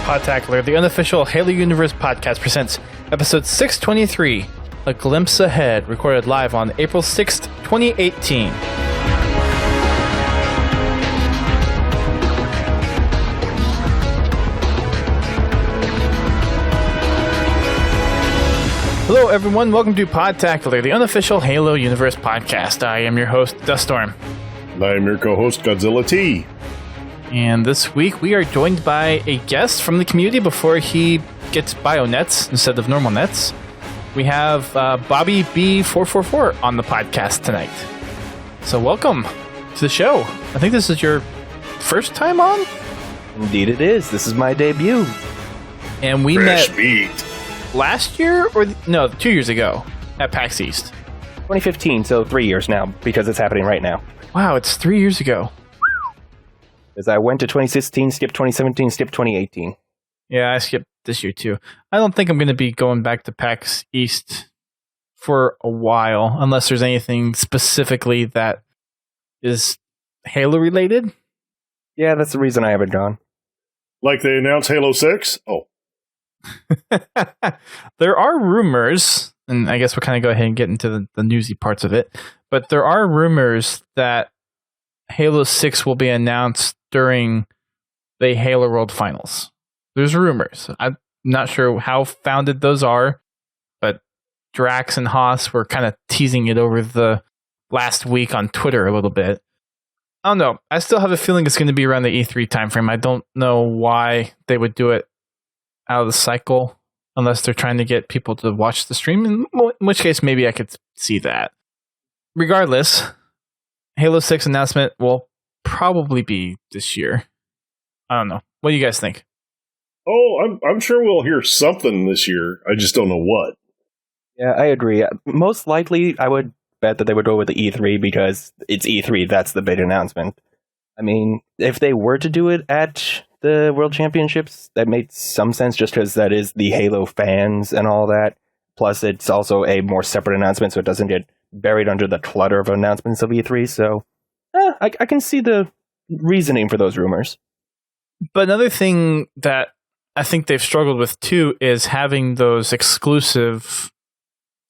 Podtacular, the unofficial Halo Universe podcast, presents episode 623, A Glimpse Ahead, recorded live on April 6th, 2018. Hello everyone, welcome to Podtacular, the unofficial Halo Universe podcast. I am your host, Duststorm. And I am your co-host, Godzilla T. And this week we are joined by a guest from the community before he gets bio nets instead of normal nets. We have Bobby B444 on the podcast tonight. So welcome to the show. I think this is your first time on? Indeed it is. This is my debut. And we Fresh met meat. last year, or no, 2 years ago at PAX East. 2015, so 3 years now, because it's happening right now. Wow, it's 3 years ago. Because I went to 2016, skipped 2017, skipped 2018. Yeah, I skipped this year too. I don't think I'm going to be going back to PAX East for a while, unless there's anything specifically that is Halo related. Yeah, that's the reason I haven't gone. Like they announced Halo 6? Oh. There are rumors, and I guess we'll kind of go ahead and get into the newsy parts of it, but there are rumors that Halo 6 will be announced during the Halo World Finals. There's rumors. I'm not sure how founded those are, but Drax and Haas were kind of teasing it over the last week on Twitter a little bit. I don't know. I still have a feeling it's going to be around the E3 timeframe. I don't know why they would do it out of the cycle unless they're trying to get people to watch the stream, in which case maybe I could see that. Regardless, Halo 6 announcement will probably be this year. I don't know. What do you guys think? Oh, I'm sure we'll hear something this year. I just don't know what. Yeah, I agree. Most likely, I would bet that they would go with the E3 because it's E3. That's the big announcement. I mean, if they were to do it at the World Championships, that makes some sense just because that is the Halo fans and all that. Plus, it's also a more separate announcement, so it doesn't get buried under the clutter of announcements of E3. So, I can see the reasoning for those rumors. But another thing that I think they've struggled with too is having those exclusive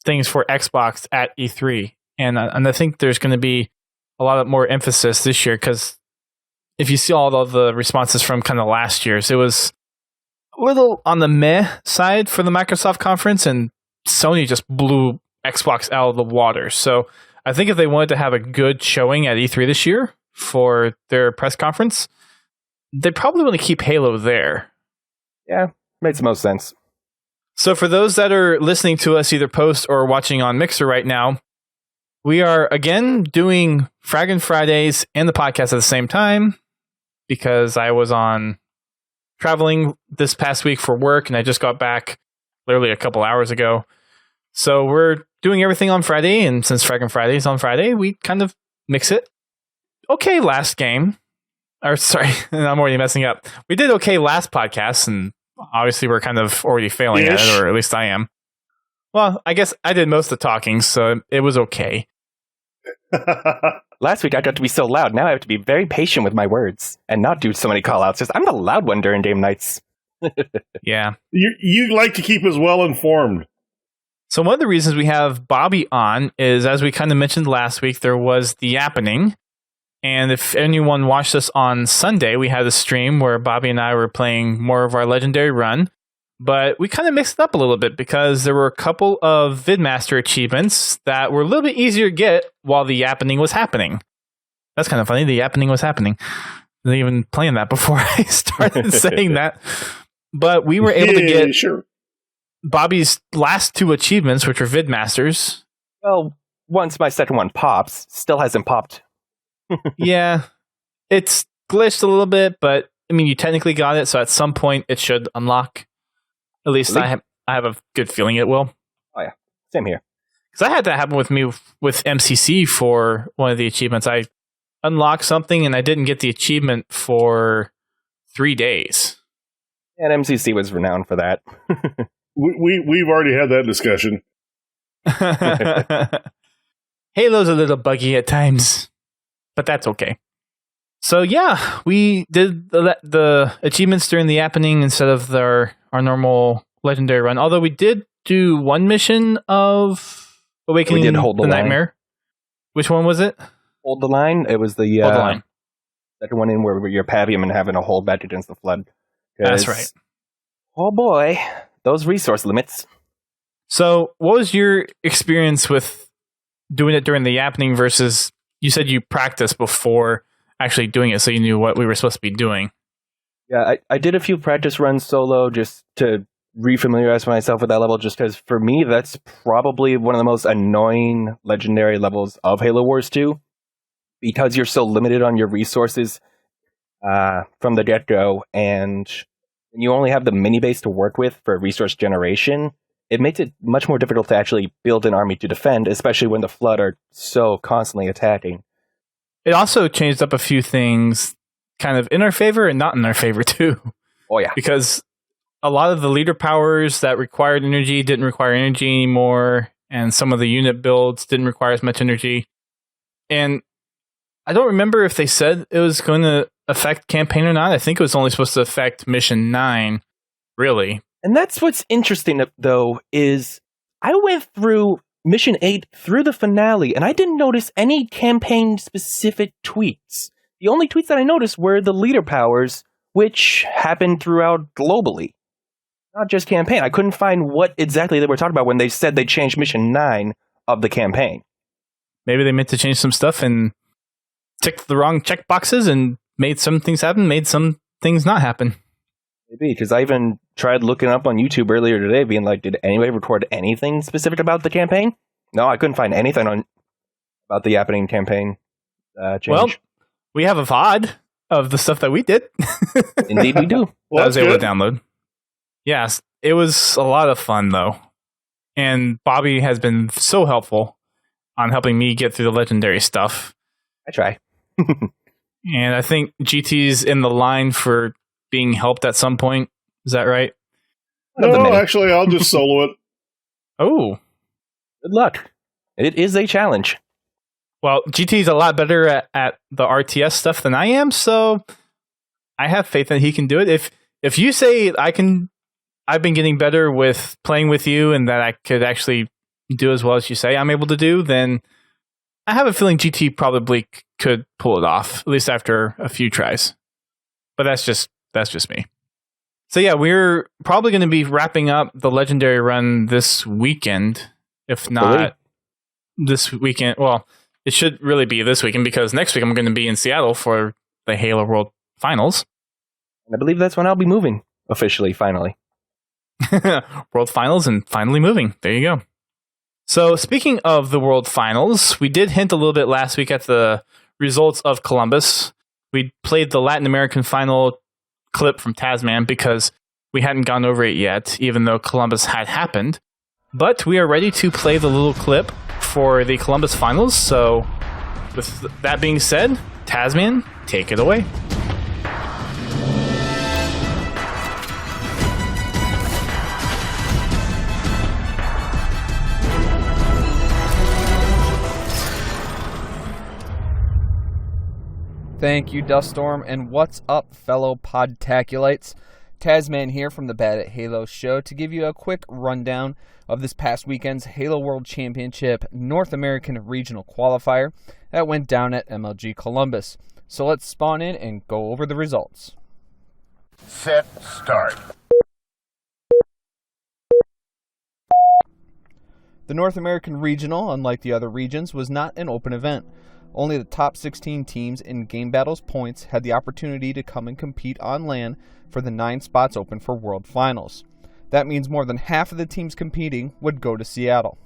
things for Xbox at E3. And I think there's going to be a lot more emphasis this year because if you see all of the responses from kind of last year's, it was a little on the meh side for the Microsoft conference, and Sony just blew Xbox out of the water. So I think if they wanted to have a good showing at E3 this year for their press conference, they probably want to keep Halo there. Yeah, makes the most sense. So for those that are listening to us either post or watching on Mixer right now, we are again doing Fraggin' Fridays and the podcast at the same time because I was on traveling this past week for work and I just got back literally a couple hours ago. So we're doing everything on Friday, and since Fraggin' Friday is on Friday, we kind of mix it. Okay, last game. Or sorry, I'm already messing up. We did okay last podcast, and obviously we're kind of already failing at it, or at least I am. Well, I guess I did most of the talking, so it was okay. Last week I got to be so loud. Now I have to be very patient with my words and not do so many call-outs. Just I'm the loud one during game nights. Yeah. You like to keep us well informed. So one of the reasons we have Bobby on is, as we kind of mentioned last week, there was the Yappening. And if anyone watched us on Sunday, we had a stream where Bobby and I were playing more of our legendary run. But we kind of mixed it up a little bit because there were a couple of VidMaster achievements that were a little bit easier to get while the Yappening was happening. That's kind of funny. The Yappening was happening. I wasn't even playing that before I started saying that. But we were able to get Bobby's last two achievements, which were VidMasters. Well, once my second one pops, still hasn't popped. Yeah, it's glitched a little bit, but I mean, you technically got it, so at some point it should unlock. At least I have a good feeling it will. Oh yeah, same here. Because I had that happen with me with MCC for one of the achievements. I unlocked something and I didn't get the achievement for 3 days. And MCC was renowned for that. We've already had that discussion. Halo's a little buggy at times, but that's okay. So yeah, we did the achievements during the happening instead of our normal legendary run. Although we did do one mission of Awakening We did Hold the Line. Nightmare. Which one was it? Hold the Line. It was the Hold the Line. second one in where you're Pavium and having to hold back against the flood. That's right. Oh boy, those resource limits. So, what was your experience with doing it during the happening versus you said you practiced before actually doing it, so you knew what we were supposed to be doing? Yeah, I did a few practice runs solo just to refamiliarize myself with that level, just because for me that's probably one of the most annoying legendary levels of Halo Wars 2, because you're so limited on your resources from the get-go, and you only have the mini base to work with for resource generation. It makes it much more difficult to actually build an army to defend, especially when the Flood are so constantly attacking. It also changed up a few things kind of in our favor and not in our favor too. Oh yeah. Because a lot of the leader powers that required energy didn't require energy anymore, and some of the unit builds didn't require as much energy. And I don't remember if they said it was going to affect campaign or not. I think it was only supposed to affect Mission 9, really. And that's what's interesting, though, is I went through Mission 8 through the finale, and I didn't notice any campaign-specific tweaks. The only tweets that I noticed were the leader powers, which happened throughout globally. Not just campaign. I couldn't find what exactly they were talking about when they said they changed Mission 9 of the campaign. Maybe they meant to change some stuff and ticked the wrong checkboxes and made some things happen, made some things not happen. Maybe, because I even tried looking up on YouTube earlier today, being like, did anybody record anything specific about the campaign? No, I couldn't find anything about the happening campaign change. Well, we have a VOD of the stuff that we did. Indeed we do. Well, I was able to download. Yes, it was a lot of fun, though. And Bobby has been so helpful on helping me get through the legendary stuff. I try. And I think GT's in the line for being helped at some point. Is that right? No, actually, I'll just solo it. Oh. Good luck. It is a challenge. Well, GT's a lot better at the RTS stuff than I am, so I have faith that he can do it. If you say I've been getting better with playing with you and that I could actually do as well as you say I'm able to do, then I have a feeling GT probably could pull it off, at least after a few tries. But that's just me. So yeah, we're probably going to be wrapping up the legendary run this weekend, if not this weekend. Well, it should really be this weekend because next week I'm going to be in Seattle for the Halo World Finals. And I believe that's when I'll be moving officially, finally. World Finals and finally moving. There you go. So speaking of the World Finals, we did hint a little bit last week at the results of Columbus. We played the Latin American final clip from Tasman because we hadn't gone over it yet, even though Columbus had happened. But we are ready to play the little clip for the Columbus finals. So with that being said, Tasman, take it away. Thank you, Duststorm, and what's up, fellow Podtaculites? Tasman here from the Bad at Halo show to give you a quick rundown of this past weekend's Halo World Championship North American Regional Qualifier that went down at MLG Columbus. So let's spawn in and go over the results. Set, start. The North American Regional, unlike the other regions, was not an open event. Only the top 16 teams in Game Battles points had the opportunity to come and compete on LAN for the 9 spots open for World Finals. That means more than half of the teams competing would go to Seattle.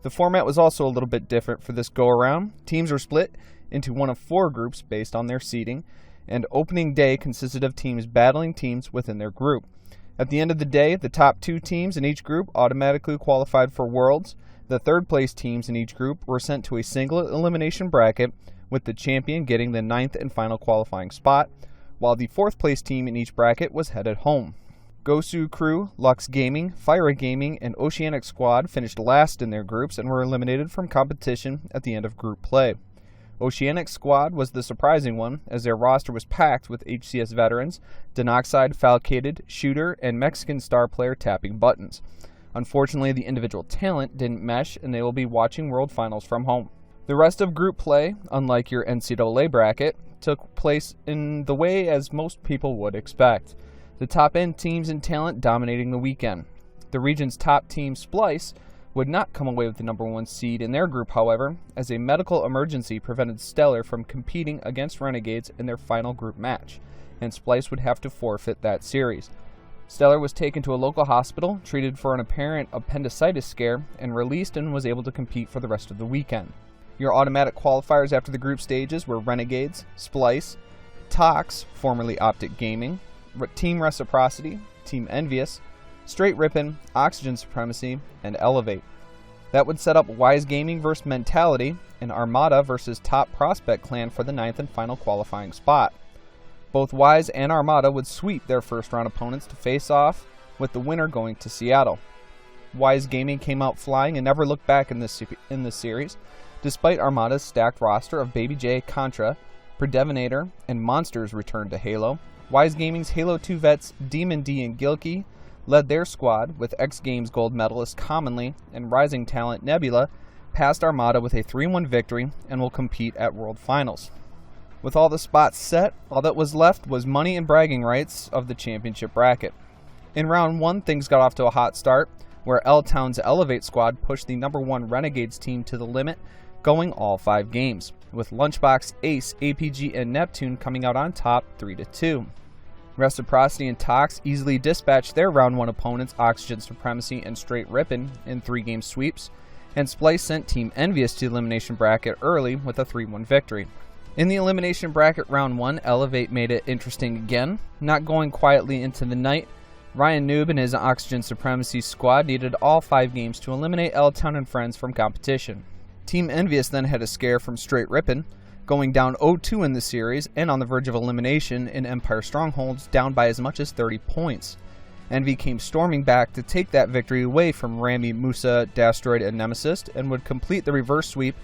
The format was also a little bit different for this go-around. Teams were split into one of 4 groups based on their seeding, and opening day consisted of teams battling teams within their group. At the end of the day, the top 2 teams in each group automatically qualified for Worlds. The third place teams in each group were sent to a single elimination bracket, with the champion getting the 9th and final qualifying spot, while the 4th place team in each bracket was headed home. Gosu Crew, Lux Gaming, Fire Gaming, and Oceanic Squad finished last in their groups and were eliminated from competition at the end of group play. Oceanic's squad was the surprising one, as their roster was packed with HCS veterans, Denoxide, Falcated, Shooter, and Mexican star player tapping buttons. Unfortunately, the individual talent didn't mesh, and they will be watching World Finals from home. The rest of group play, unlike your NCAA bracket, took place in the way as most people would expect. The top-end teams in talent dominating the weekend. The region's top team, Splice, would not come away with the number 1 seed in their group, however, as a medical emergency prevented Stellar from competing against Renegades in their final group match, and Splice would have to forfeit that series. Stellar was taken to a local hospital, treated for an apparent appendicitis scare, and released and was able to compete for the rest of the weekend. Your automatic qualifiers after the group stages were Renegades, Splice, Tox, formerly Optic Gaming, Team Reciprocity, Team Envious, Straight Rippin', Oxygen Supremacy, and Elevate. That would set up Wise Gaming vs. Mentality and Armada vs. Top Prospect Clan for the 9th and final qualifying spot. Both Wise and Armada would sweep their first round opponents to face off, with the winner going to Seattle. Wise Gaming came out flying and never looked back in this series, despite Armada's stacked roster of Baby J, Contra, Predevinator, and Monsters returned to Halo. Wise Gaming's Halo 2 vets Demon D and Gilkey led their squad, with X Games gold medalist Commonly and rising talent Nebula passed Armada with a 3-1 victory and will compete at World Finals. With all the spots set, all that was left was money and bragging rights of the championship bracket. In round 1, things got off to a hot start, where L-Town's Elevate squad pushed the number 1 Renegades team to the limit, going all 5 games, with Lunchbox, Ace, APG, and Neptune coming out on top 3-2. Reciprocity and Tox easily dispatched their round 1 opponents Oxygen Supremacy and Straight Rippin' in 3-game sweeps, and Splice sent Team Envious to the elimination bracket early with a 3-1 victory. In the elimination bracket round 1, Elevate made it interesting again. Not going quietly into the night, Ryan Noob and his Oxygen Supremacy squad needed all 5 games to eliminate L-Town and friends from competition. Team Envious then had a scare from Straight Rippin', going down 0-2 in the series and on the verge of elimination in Empire Strongholds, down by as much as 30 points. Envy came storming back to take that victory away from Rami, Musa, Dastroid, and Nemesis, and would complete the reverse sweep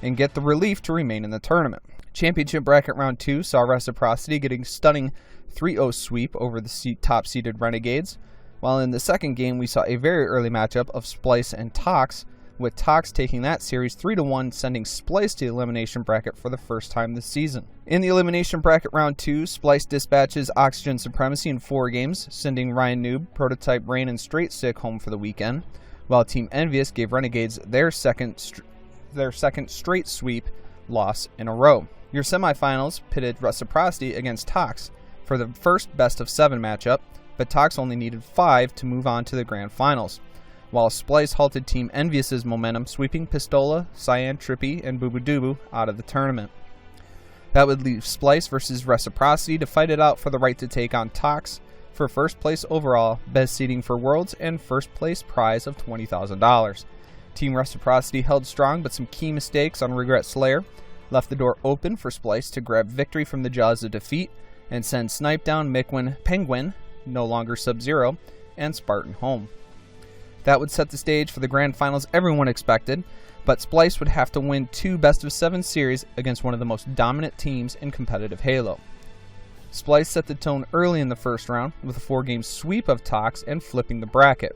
and get the relief to remain in the tournament. Championship bracket round 2 saw Reciprocity getting stunning 3-0 sweep over the top-seeded Renegades, while in the second game we saw a very early matchup of Splice and Tox, with Tox taking that series 3-1, sending Splice to the elimination bracket for the first time this season. In the elimination bracket round 2, Splice dispatches Oxygen Supremacy in 4 games, sending Ryan Noob, Prototype Rain, and Straight Sick home for the weekend, while Team Envious gave Renegades their second straight sweep loss in a row. Your semifinals pitted Reciprocity against Tox for the first best-of-7 matchup, but Tox only needed 5 to move on to the grand finals, while Splice halted Team Envious's momentum, sweeping Pistola, Cyan, Trippy, and Boo Boo Doo out of the tournament. That would leave Splice versus Reciprocity to fight it out for the right to take on Tox for first place overall, best seeding for Worlds, and first place prize of $20,000. Team Reciprocity held strong, but some key mistakes on Regret Slayer left the door open for Splice to grab victory from the jaws of defeat and send Snipe Down, Miquin, Penguin, no longer Sub-Zero, and Spartan home. That would set the stage for the grand finals everyone expected, but Splice would have to win 2 best-of-7 series against one of the most dominant teams in competitive Halo. Splice set the tone early in the first round with a 4-game sweep of Tox and flipping the bracket,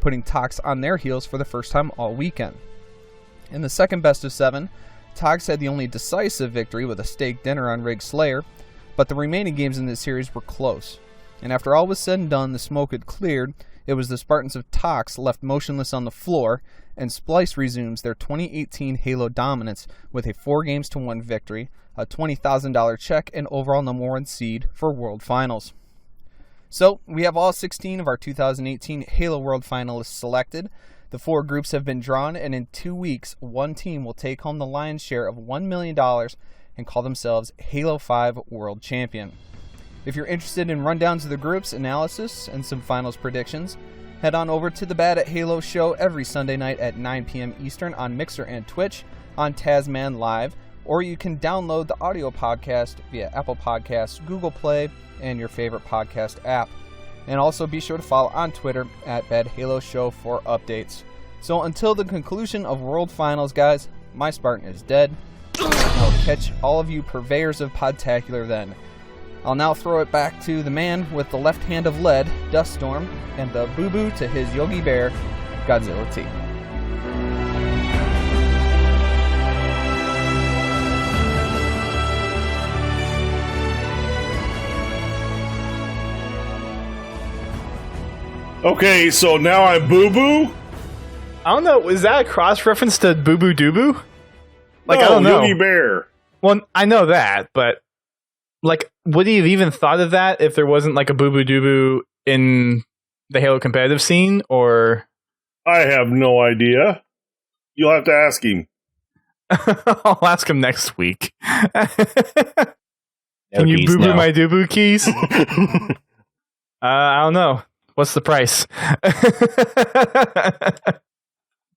putting Tox on their heels for the first time all weekend. In the second best-of-7, Tox had the only decisive victory with a steak dinner on Rig Slayer, but the remaining games in this series were close. And after all was said and done, the smoke had cleared. It was the Spartans of Tox left motionless on the floor, and Splice resumes their 2018 Halo dominance with a 4-1 victory, a $20,000 check, and overall number 1 seed for World Finals. So, we have all 16 of our 2018 Halo World Finalists selected. The 4 groups have been drawn, and in 2 weeks, one team will take home the lion's share of $1 million and call themselves Halo 5 World Champion. If you're interested in rundowns of the groups, analysis, and some finals predictions, head on over to the Bad at Halo show every Sunday night at 9 p.m. Eastern on Mixer and Twitch, on Tasman Live, or you can download the audio podcast via Apple Podcasts, Google Play, and your favorite podcast app. And also be sure to follow on Twitter at Bad Halo Show for updates. So until the conclusion of World Finals, guys, my Spartan is dead. I'll catch all of you purveyors of Podtacular then. I'll now throw it back to the man with the left hand of lead, Duststorm, and the boo-boo to his Yogi Bear, Godzilla T. Okay, so now I'm Boo Boo? I don't know. Is that a cross reference to Boo Boo Doo Boo? Like, No, I don't know. Yogi Bear. Well, I know that, but like, would he have even thought of that if there wasn't like a Boo Boo Doo Boo in the Halo competitive scene? Or I have no idea. You'll have to ask him. I'll ask him next week. Can you Keys boo boo now. my doo boo keys? I don't know. What's the price?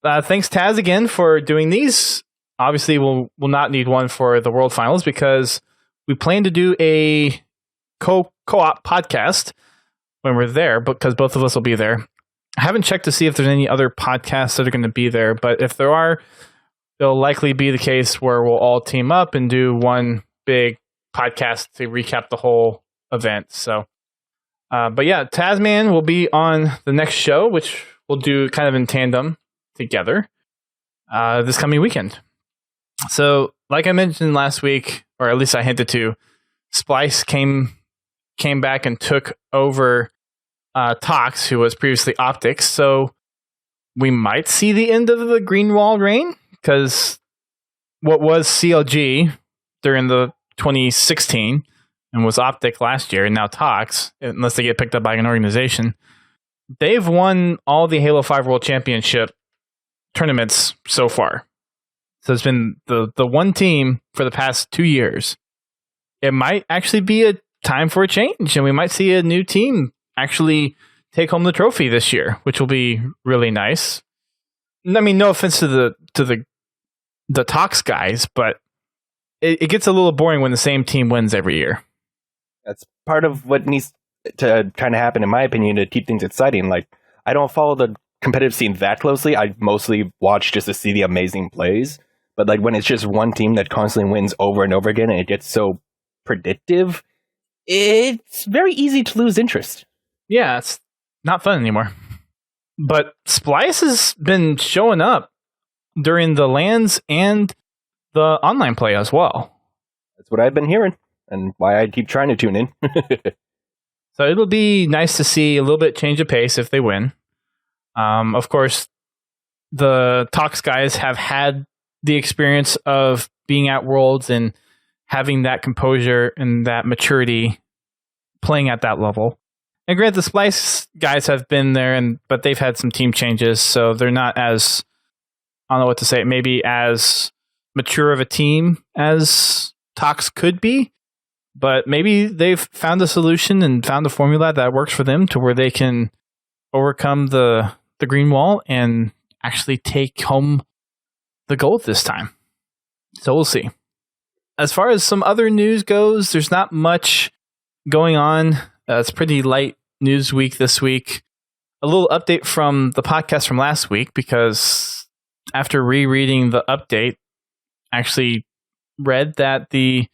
Thanks, Taz, again for doing these. Obviously, we'll not need one for the World Finals because we plan to do a co-op podcast when we're there, because both of us will be there. I haven't checked to see if there's any other podcasts that are going to be there, but if there are, it'll likely be the case where we'll all team up and do one big podcast to recap the whole event. So, but yeah, Tasman will be on the next show, which we'll do kind of in tandem together this coming weekend. So, like I mentioned last week, or at least I hinted to, Splice came back and took over Tox, who was previously Optics. So we might see the end of the Green Wall reign, because what was CLG during the 2016 and was Optic last year, and now Tox, unless they get picked up by an organization, they've won all the Halo 5 World Championship tournaments so far. So it's been the one team for the past 2 years. It might actually be a time for a change, and we might see a new team actually take home the trophy this year, which will be really nice. I mean, no offense to the Tox guys, but it gets a little boring when the same team wins every year. That's part of what needs to kind of happen, in my opinion, to keep things exciting. Like, I don't follow the competitive scene that closely. I mostly watch just to see the amazing plays. But like when it's just one team that constantly wins over and over again, and it gets so predictive, it's very easy to lose interest. Yeah, it's not fun anymore. But Splice has been showing up during the LANs and the online play as well. That's what I've been hearing, and why I keep trying to tune in. So it'll be nice to see a little bit change of pace if they win. Of course, the Tox guys have had the experience of being at Worlds and having that composure and that maturity playing at that level. And granted, the Splice guys have been there, but they've had some team changes, so they're not as, I don't know what to say, maybe as mature of a team as Tox could be. But maybe they've found a solution and found a formula that works for them to where they can overcome the Green Wall and actually take home the gold this time. So we'll see. As far as some other news goes, there's not much going on. It's pretty light news week this week. A little update from the podcast from last week, because after rereading the update, I actually read that the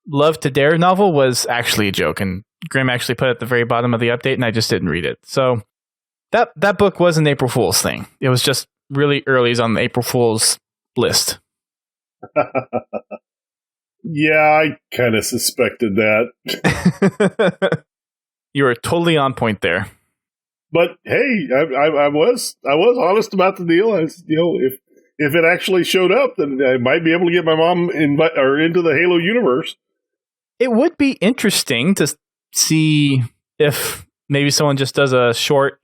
Love to Dare novel was actually a joke, and Grim actually put it at the very bottom of the update, and I just didn't read it. So that book was an April Fool's thing. It was just really early on the April Fool's list. Yeah, I kind of suspected that. You were totally on point there. But hey, I was honest about the deal. If it actually showed up, then I might be able to get my mom into the Halo universe. It would be interesting to see if maybe someone just does a short.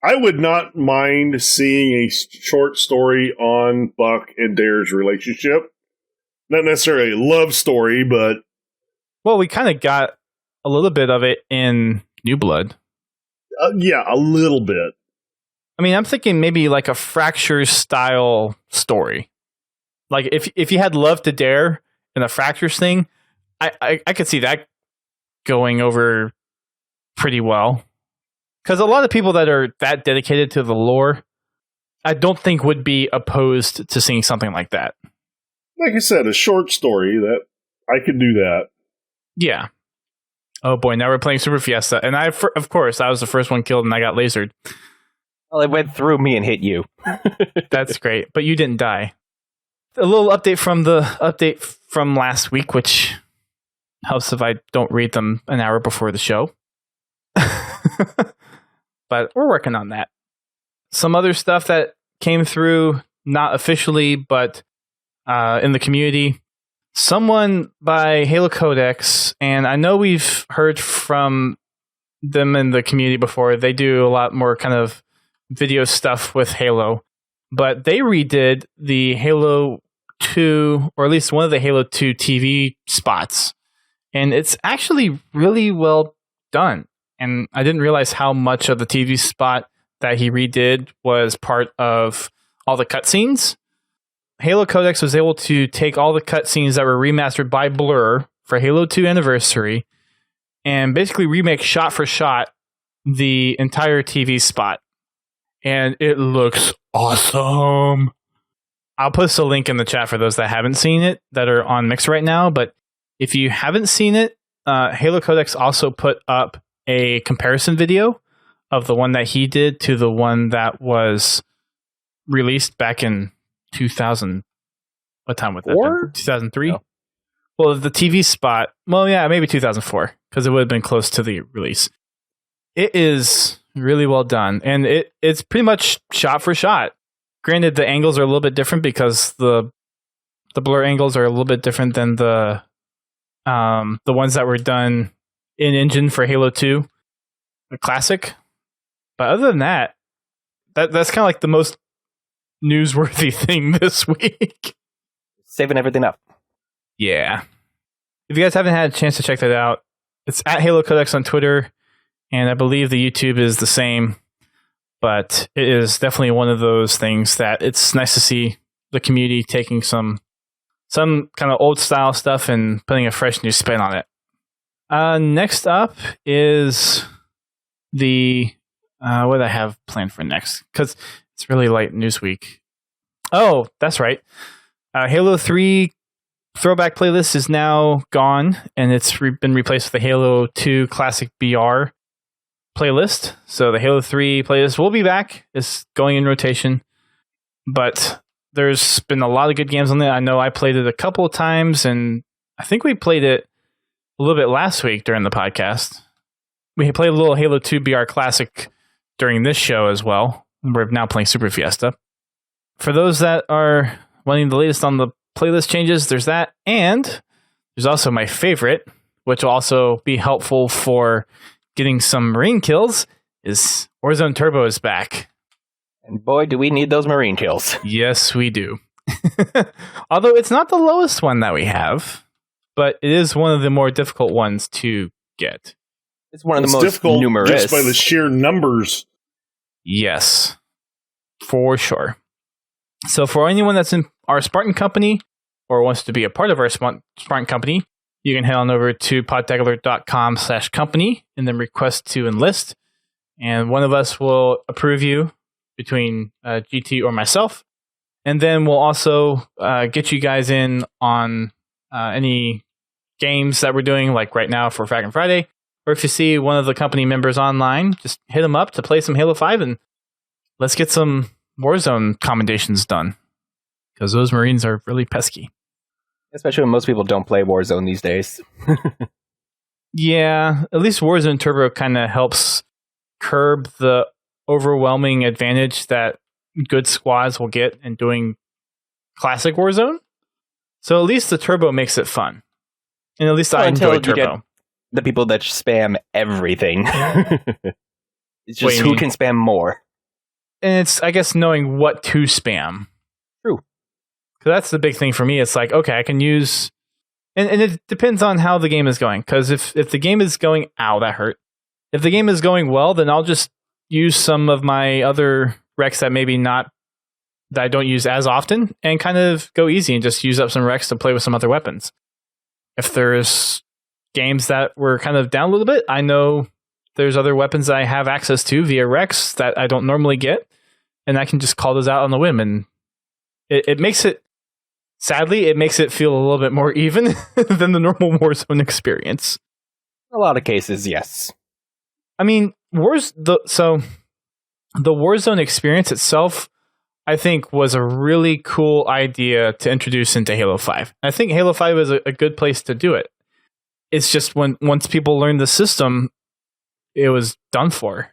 I would not mind seeing a short story on Buck and Dare's relationship. Not necessarily a love story, but... Well, we kind of got a little bit of it in New Blood. Yeah, a little bit. I mean, I'm thinking maybe like a Fractures style story. Like if you had Love to Dare and a Fractures thing, I could see that going over pretty well. Because a lot of people that are that dedicated to the lore, I don't think would be opposed to seeing something like that. like I said, a short story that I could do that. Yeah. Oh boy, now we're playing Super Fiesta, and of course, I was the first one killed, and I got lasered. Well, it went through me and hit you. That's great, but you didn't die. A little update from last week, which helps if I don't read them an hour before the show. But we're working on that. Some other stuff that came through, not officially, but in the community. Someone by Halo Codex, and I know we've heard from them in the community before. They do a lot more kind of video stuff with Halo, but they redid the Halo 2, or at least one of the Halo 2 TV spots, and it's actually really well done. And I didn't realize how much of the TV spot that he redid was part of all the cutscenes. Halo Codex was able to take all the cutscenes that were remastered by Blur for Halo 2 Anniversary and basically remake shot for shot the entire TV spot. And it looks awesome. I'll post a link in the chat for those that haven't seen it, that are on Mix right now. But if you haven't seen it, Halo Codex also put up a comparison video of the one that he did to the one that was released back in 2000. What time was that? 2003? No. Well, the TV spot, well, yeah, maybe 2004, because it would have been close to the release. It is really well done, and it's pretty much shot for shot. Granted, the angles are a little bit different because the blur angles are a little bit different than the ones that were done in engine for Halo 2, the classic. But other than that, that's kind of like the most newsworthy thing this week. Saving everything up. Yeah. If you guys haven't had a chance to check that out, it's at Halo Codex on Twitter, and I believe the YouTube is the same. But it is definitely one of those things that it's nice to see the community taking some kind of old style stuff and putting a fresh new spin on it. Next up is the what do I have planned for next? Because it's really light news week. Oh, that's right. Halo 3 throwback playlist is now gone, and it's been replaced with the Halo 2 Classic BR playlist. So the Halo 3 playlist will be back. It's going in rotation. But there's been a lot of good games on it. I know I played it a couple of times, and I think we played it a little bit last week during the podcast. We played a little Halo 2 BR Classic during this show as well. We're now playing Super Fiesta. For those that are wanting the latest on the playlist changes, there's that. And there's also my favorite, which will also be helpful for getting some Marine kills, is Warzone Turbo is back. And boy, do we need those Marine kills. Yes, we do. Although it's not the lowest one that we have, but it is one of the more difficult ones to get. It's one of the most difficult numerous. Just by the sheer numbers. Yes, for sure. So for anyone that's in our Spartan company or wants to be a part of our Spartan company, you can head on over to podtacular.com/company and then request to enlist. And one of us will approve you between GT or myself. And then we'll also get you guys in on any games that we're doing, like right now for Fraggin' Friday. Or if you see one of the company members online, just hit them up to play some Halo 5 and let's get some Warzone commendations done. Because those Marines are really pesky. Especially when most people don't play Warzone these days. Yeah, at least Warzone Turbo kind of helps curb the overwhelming advantage that good squads will get in doing classic Warzone. So at least the Turbo makes it fun. And at least I enjoy Turbo. The people that spam everything. It's just who can spam more. And it's, I guess, knowing what to spam. True. Because that's the big thing for me. It's like, okay, I can use... And it depends on how the game is going. Because if the game is going... Ow, that hurt. If the game is going well, then I'll just use some of my other Rex that maybe not... that I don't use as often. And kind of go easy and just use up some Rex to play with some other weapons. If there's games that were kind of down a little bit, I know there's other weapons that I have access to via Rex that I don't normally get, and I can just call those out on the whim, and it makes it Sadly, it makes it feel a little bit more even than the normal Warzone experience. In a lot of cases, yes. I mean, the Warzone experience itself, I think, was a really cool idea to introduce into Halo 5. I think Halo 5 is a good place to do it. It's just once people learned the system, it was done for.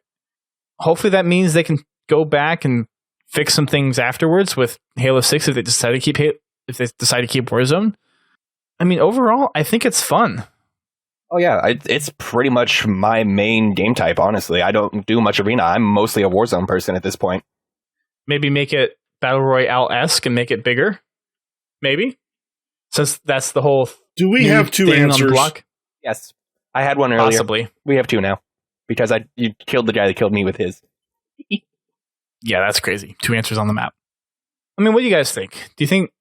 Hopefully that means they can go back and fix some things afterwards with Halo 6 if they decide to keep Warzone. I mean, overall, I think it's fun. Oh yeah, it's pretty much my main game type, honestly. I don't do much arena. I'm mostly a Warzone person at this point. Maybe make it Battle Royale-esque and make it bigger? Maybe? Since that's the whole Do we have two thing on the answers? block? Yes. I had one earlier. Possibly. We have two now. Because you killed the guy that killed me with his. Yeah, that's crazy. 2 answers on the map. I mean, what do you guys think? Do you think...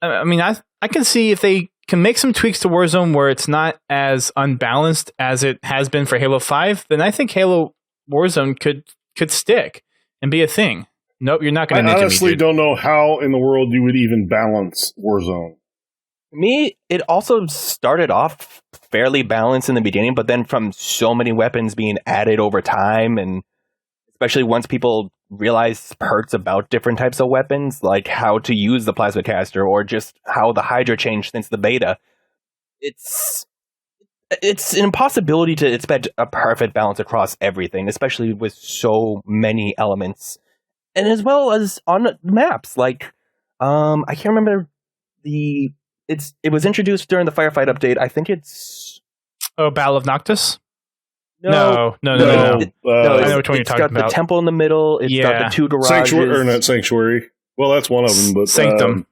I mean, I can see if they can make some tweaks to Warzone where it's not as unbalanced as it has been for Halo 5, then I think Halo Warzone could stick and be a thing. Nope, you're not going to ninja me, I honestly dude. don't know how in the world you would even balance Warzone. For me, it also started off fairly balanced in the beginning, but then from so many weapons being added over time, and especially once people realize perks about different types of weapons, like how to use the plasma caster or just how the Hydra changed since the beta, it's an impossibility to expect a perfect balance across everything, especially with so many elements. And as well as on maps, like I can't remember it was introduced during the Firefight update. I think it's Battle of Noctis? No. No. I I know which one you're it's talking got about. the temple in the middle. It's got the 2 garages. Sanctuary, or not Sanctuary. Well, that's one of them, but Sanctum.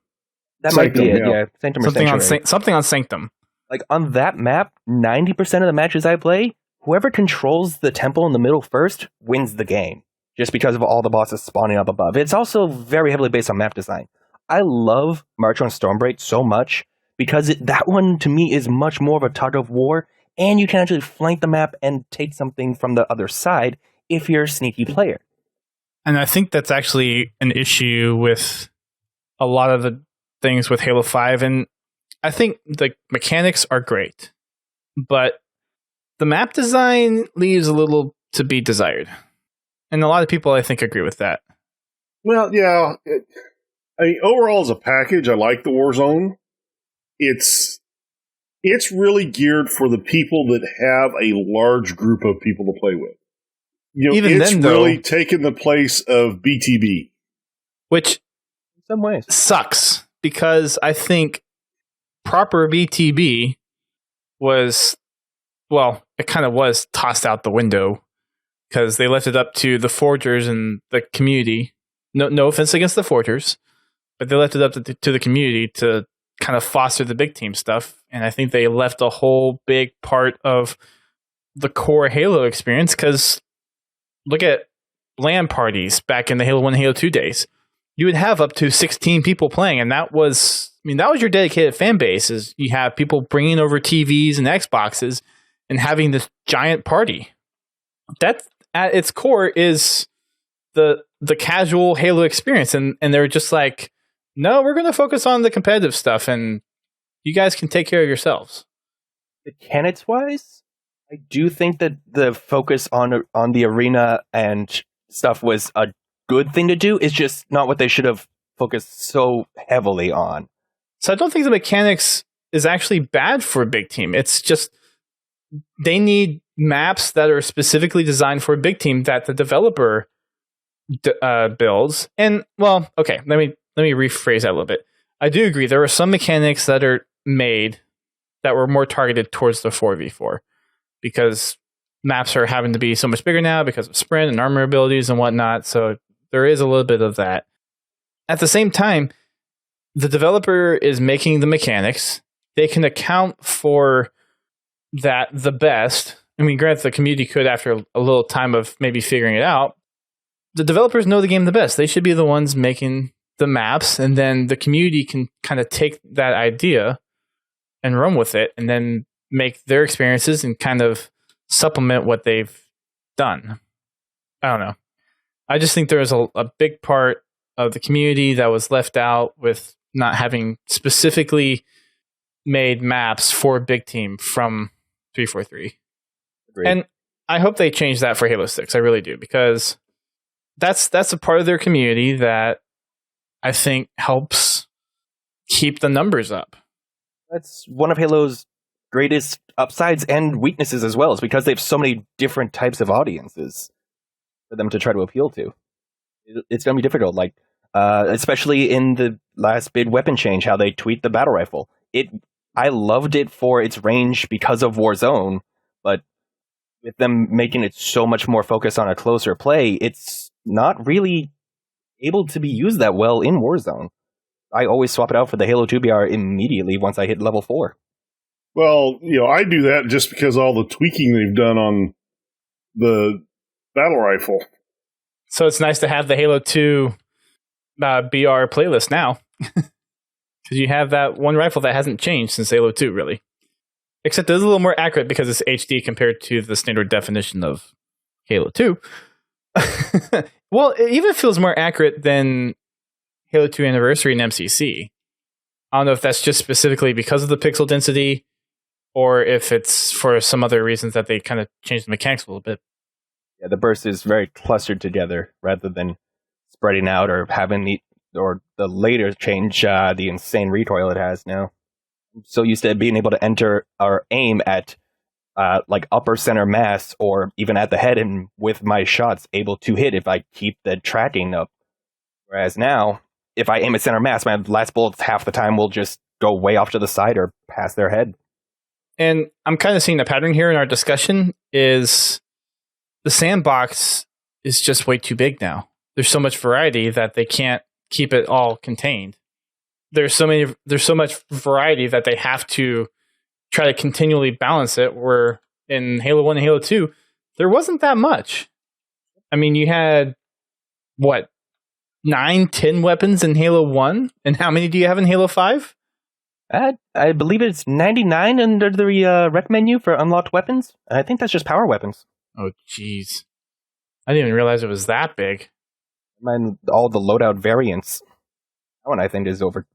That might be Sanctum, it. yeah. Yeah, Sanctum or Something Sanctuary. something on Sanctum. Like on that map, 90% of the matches I play, whoever controls the temple in the middle first wins the game. Just because of all the bosses spawning up above. It's also very heavily based on map design. I love March on Stormbreak so much because that one to me is much more of a tug of war, and you can actually flank the map and take something from the other side if you're a sneaky player. And I think that's actually an issue with a lot of the things with Halo 5. And I think the mechanics are great, but the map design leaves a little to be desired. And a lot of people, I think, agree with that. Well, yeah. I mean, overall, as a package, I like the Warzone. It's really geared for the people that have a large group of people to play with. You know, Even it's then, though, really taken the place of BTB. which In some ways. sucks because I think proper BTB was, well, it kind of was tossed out the window because they left it up to the forgers and the community. No offense against the forgers, but they left it up to the community to kind of foster the big team stuff. And I think they left a whole big part of the core Halo experience because look at LAN parties back in the Halo 1 and Halo 2 days. You would have up to 16 people playing, and that was your dedicated fan base. Is you have people bringing over TVs and Xboxes and having this giant party. That at its core is the casual Halo experience, and they're just like, no, we're going to focus on the competitive stuff, and you guys can take care of yourselves. Mechanics wise, I do think that the focus on the arena and stuff was a good thing to do. It's just not what they should have focused so heavily on. So I don't think the mechanics is actually bad for a big team. It's just they need maps that are specifically designed for a big team that the developer builds. And well, okay, let me rephrase that a little bit. I do agree there are some mechanics that are made that were more targeted towards the 4v4 because maps are having to be so much bigger now because of sprint and armor abilities and whatnot. So there is a little bit of that. At the same time, the developer is making the mechanics. They can account for that the best. I mean, granted, the community could after a little time of maybe figuring it out. The developers know the game the best. They should be the ones making the maps, and then the community can kind of take that idea and run with it and then make their experiences and kind of supplement what they've done. I don't know. I just think there's a big part of the community that was left out with not having specifically made maps for Big Team from 343. Agreed. And I hope they change that for Halo 6. I really do, because that's a part of their community that I think helps keep the numbers up. That's one of Halo's greatest upsides and weaknesses as well, is because they have so many different types of audiences for them to try to appeal to. It's going to be difficult, like especially in the last big weapon change, how they tweaked the battle rifle. I loved it for its range because of Warzone, but with them making it so much more focused on a closer play, it's not really able to be used that well in Warzone. I always swap it out for the Halo 2BR immediately once I hit level 4. Well, I do that just because all the tweaking they've done on the battle rifle. So it's nice to have the Halo 2 BR playlist now. Because you have that one rifle that hasn't changed since Halo 2, really. Except it's a little more accurate because it's HD compared to the standard definition of Halo 2. Well, it even feels more accurate than Halo 2 Anniversary and MCC. I don't know if that's just specifically because of the pixel density, or if it's for some other reasons that they kind of changed the mechanics a little bit. Yeah, the burst is very clustered together rather than spreading out or having the later change, the insane recoil it has now. I'm so used to being able to enter or aim at like upper center mass or even at the head, and with my shots able to hit if I keep the tracking up. Whereas now, if I aim at center mass, my last bullets half the time will just go way off to the side or past their head. And I'm kind of seeing a pattern here in our discussion is the sandbox is just way too big now. There's so much variety that they can't keep it all contained. There's so much variety that they have to try to continually balance it, where in Halo 1 and Halo 2, there wasn't that much. I mean, you had, 9, 10 weapons in Halo 1? And how many do you have in Halo 5? I believe it's 99 under the rec menu for unlocked weapons. I think that's just power weapons. Oh, jeez. I didn't even realize it was that big. And all the loadout variants. That one I think is over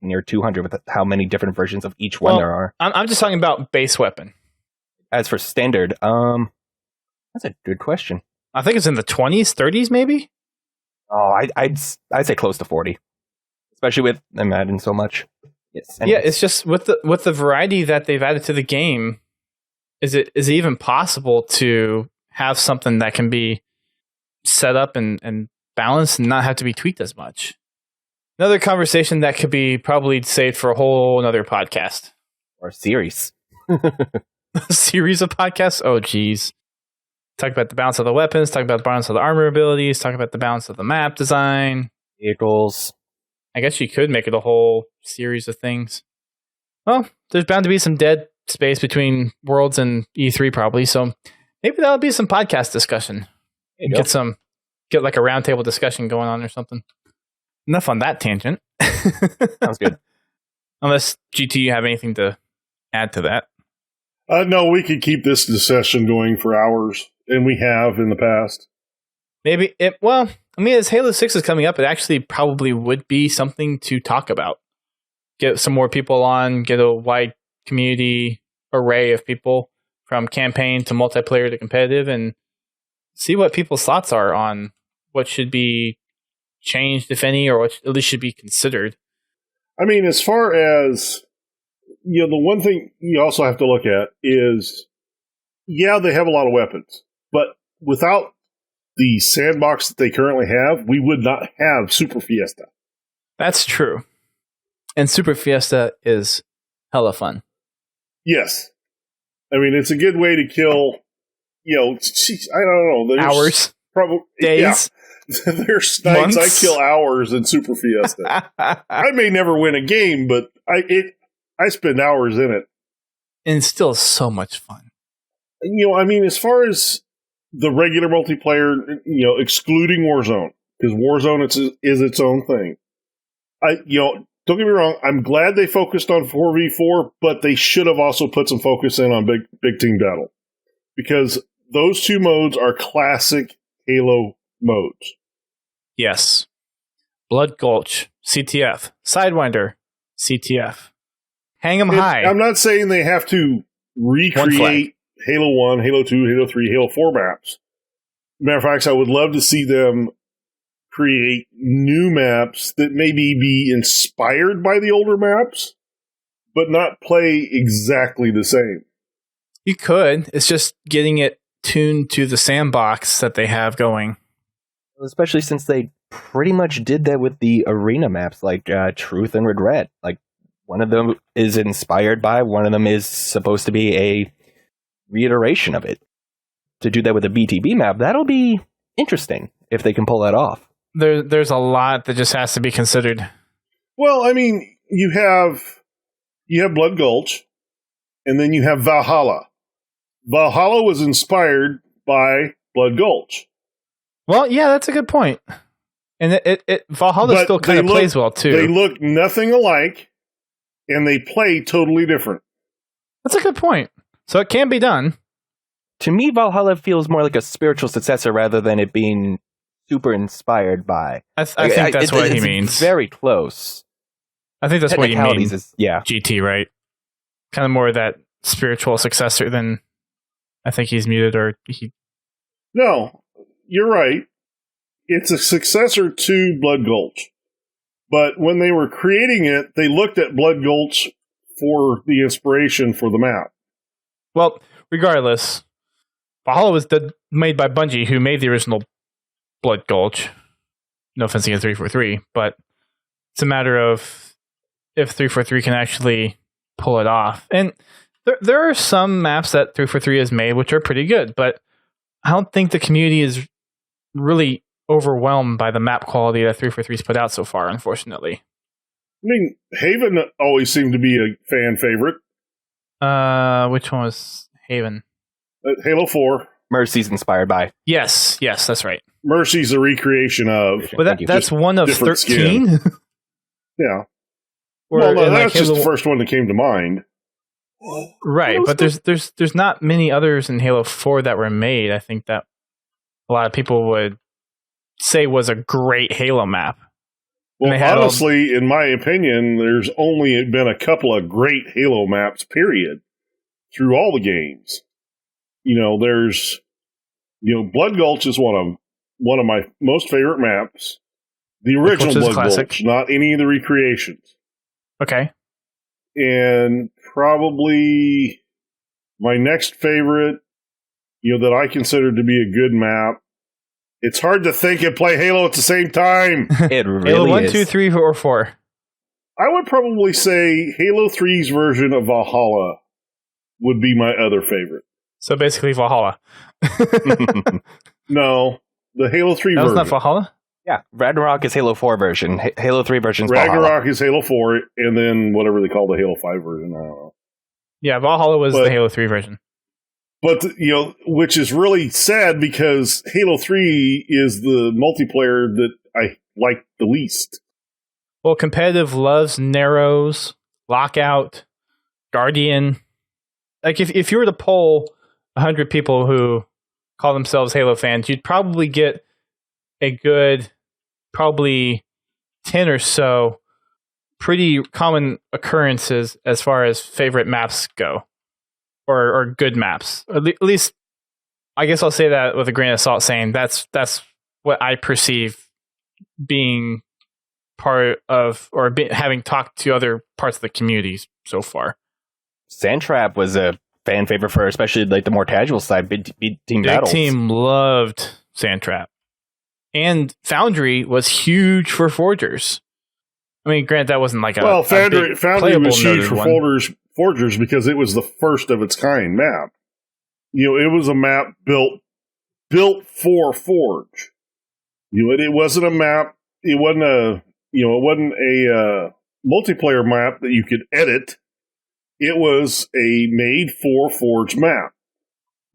near 200 with how many different versions of each one there are. I'm just talking about base weapon. As for standard, that's a good question. I think it's in the 20s, 30s maybe? Oh, I'd say close to 40. Especially with them adding so much. Yes. Yeah, it's just with the variety that they've added to the game, is it even possible to have something that can be set up and balanced and not have to be tweaked as much? Another conversation that could be probably saved for a whole another podcast. Or series. A series of podcasts? Oh, geez. Talk about the balance of the weapons, talk about the balance of the armor abilities, talk about the balance of the map design. Vehicles. I guess you could make it a whole series of things. Well, there's bound to be some dead space between Worlds and E3 probably, so maybe that'll be some podcast discussion. Get like a roundtable discussion going on or something. Enough on that tangent. Sounds good. Unless, GT, you have anything to add to that? No, we could keep this discussion going for hours, and we have in the past. Maybe as Halo 6 is coming up, it actually probably would be something to talk about. Get some more people on, get a wide community array of people from campaign to multiplayer to competitive, and see what people's thoughts are on what should be changed, if any, or what at least should be considered. I mean, as far as, the one thing you also have to look at is, they have a lot of weapons, but without the sandbox that they currently have, we would not have Super Fiesta. That's true. And Super Fiesta is hella fun. Yes. I mean, it's a good way to kill, I don't know. Hours. Probably, days. Yeah. There's nights months? I kill hours in Super Fiesta. I may never win a game, but I spend hours in it. And it's still so much fun. As far as the regular multiplayer, excluding Warzone, because Warzone is its own thing. Don't get me wrong, I'm glad they focused on 4v4, but they should have also put some focus in on big team battle. Because those two modes are classic Halo modes. Yes. Blood Gulch, CTF. Sidewinder, CTF. Hang 'em high. I'm not saying they have to recreate Halo 1, Halo 2, Halo 3, Halo 4 maps. Matter of fact, I would love to see them create new maps that maybe be inspired by the older maps, but not play exactly the same. You could. It's just getting it tuned to the sandbox that they have going. Especially since they pretty much did that with the arena maps, like Truth and Regret. Like, one of them is inspired by, one of them is supposed to be a reiteration of it. To do that with a BTB map, that'll be interesting if they can pull that off. There's a lot that just has to be considered. Well, I mean, you have Blood Gulch, and then you have Valhalla. Valhalla was inspired by Blood Gulch. Well, yeah, that's a good point. And Valhalla still kind of plays well, too. They look nothing alike, and they play totally different. That's a good point. So it can be done. To me, Valhalla feels more like a spiritual successor rather than it being super inspired by. I think that's what he means. Very close. I think that's what he means. Yeah. GT, right? Kind of more that spiritual successor than I think he's muted or he. No, you're right. It's a successor to Blood Gulch. But when they were creating it, they looked at Blood Gulch for the inspiration for the map. Well, regardless, Valhalla was made by Bungie, who made the original Blood Gulch. No offense against 343, but it's a matter of if 343 can actually pull it off. And there are some maps that 343 has made which are pretty good, but I don't think the community is really overwhelmed by the map quality that 343's put out so far, unfortunately. I mean, Haven always seemed to be a fan favorite. Which one was Haven? Halo 4. Mercy's inspired by. Yes, that's right. Mercy's a recreation of. But that's one of 13? Yeah. Well, no, that's just the first one that came to mind. Right, but there's not many others in Halo 4 that were made. I think that a lot of people would say was a great Halo map. Well, honestly, in my opinion, there's only been a couple of great Halo maps, period, through all the games. There's, Blood Gulch is one of my most favorite maps. The original Blood Gulch, not any of the recreations. Okay. And probably my next favorite, that I consider to be a good map. It's hard to think and play Halo at the same time. It really Halo 1, is. 2, 3, or 4. I would probably say Halo 3's version of Valhalla would be my other favorite. So basically Valhalla. No, the Halo 3 version. That was not Valhalla? Yeah, Ragnarok is Halo 4 version. Halo 3 version is Ragnarok Valhalla. is Halo 4, and then whatever they call the Halo 5 version. I don't know. Yeah, Valhalla was the Halo 3 version. But, which is really sad because Halo 3 is the multiplayer that I like the least. Well, competitive loves Narrows, Lockout, Guardian. Like, if you were to poll 100 people who call themselves Halo fans, you'd probably get a good, probably 10 or so pretty common occurrences as far as favorite maps go. Or good maps. At least, I guess I'll say that with a grain of salt, saying that's what I perceive being part of, or having talked to other parts of the communities so far. Sandtrap was a fan favorite for especially like the more casual side, big team battles. Big team loved Sandtrap. And Foundry was huge for Forgers. I mean, granted, that wasn't like Foundry was huge for Forgers because it was the first of its kind map. It was a map built for Forge. It wasn't a map. It wasn't a multiplayer map that you could edit. It was a made for Forge map,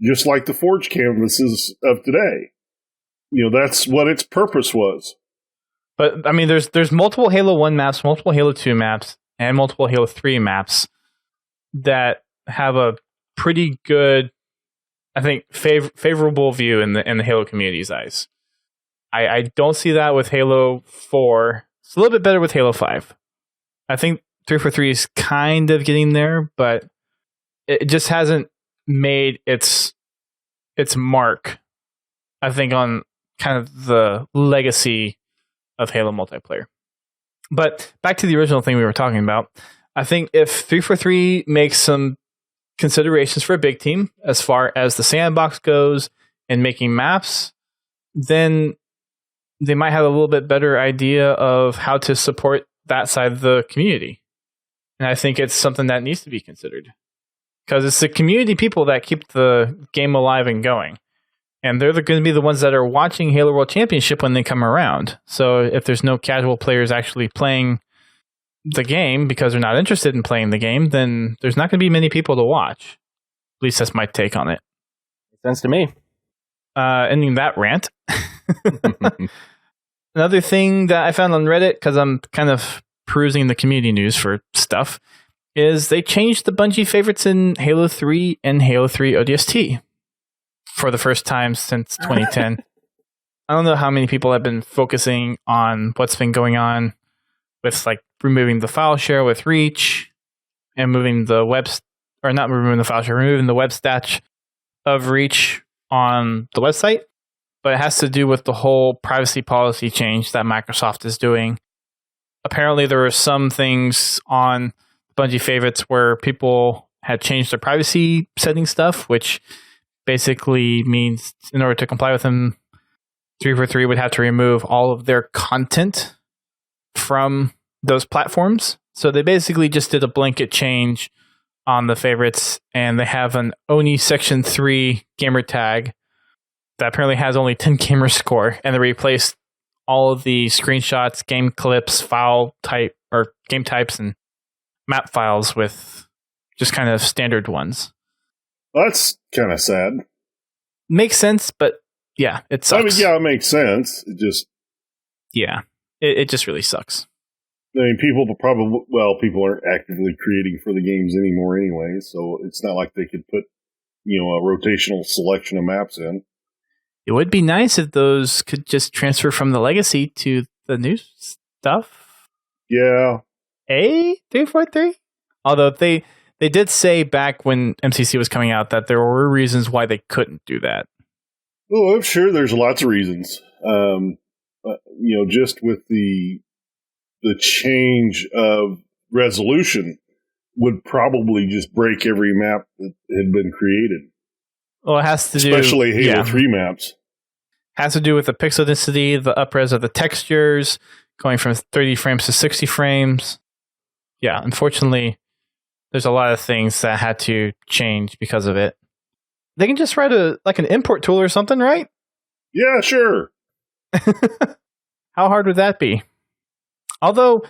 just like the Forge canvases of today. That's what its purpose was. But I mean, there's multiple Halo 1 maps, multiple Halo 2 maps, and multiple Halo 3 maps that have a pretty good, I think, favorable view in the Halo community's eyes. I don't see that with Halo 4 It's a little bit better with Halo 5. I think 343 is kind of getting there, but it just hasn't made its mark, I think, on kind of the legacy of Halo multiplayer. But back to the original thing we were talking about, I think if 343 makes some considerations for a big team as far as the sandbox goes and making maps, then they might have a little bit better idea of how to support that side of the community. And I think it's something that needs to be considered. Because it's the community people that keep the game alive and going. And they're going to be the ones that are watching Halo World Championship when they come around. So if there's no casual players actually playing the game because they're not interested in playing the game, then there's not going to be many people to watch. At least that's my take on it. Makes sense to me. Ending that rant. Another thing that I found on Reddit, because I'm kind of perusing the community news for stuff, is they changed the Bungie favorites in Halo 3 and Halo 3 ODST for the first time since 2010. I don't know how many people have been focusing on what's been going on with like removing the file share with Reach and moving the not removing the file share, removing the web stash of Reach on the website. But it has to do with the whole privacy policy change that Microsoft is doing. Apparently, there were some things on Bungie favorites where people had changed their privacy setting stuff, which basically means in order to comply with them, 343 would have to remove all of their content from those platforms. So they basically just did a blanket change on the favorites, and they have an ONI Section 3 gamer tag that apparently has only 10 gamer score, and they replaced all of the screenshots, game clips, file type, or game types, and map files with just kind of standard ones. That's kind of sad. Makes sense, but yeah, it sucks. I mean, yeah, it makes sense. It just... Yeah, it just really sucks. I mean, people aren't actively creating for the games anymore anyway, so it's not like they could put, a rotational selection of maps in. It would be nice if those could just transfer from the legacy to the new stuff. Yeah. 343? Although they did say back when MCC was coming out that there were reasons why they couldn't do that. Oh, I'm sure there's lots of reasons. Just with the change of resolution would probably just break every map that had been created. Well, it has to do... Especially Halo 3 maps. Has to do with the pixel density, the upres of the textures, going from 30 frames to 60 frames. Yeah, unfortunately, there's a lot of things that had to change because of it. They can just write an import tool or something, right? Yeah, sure. How hard would that be? Although,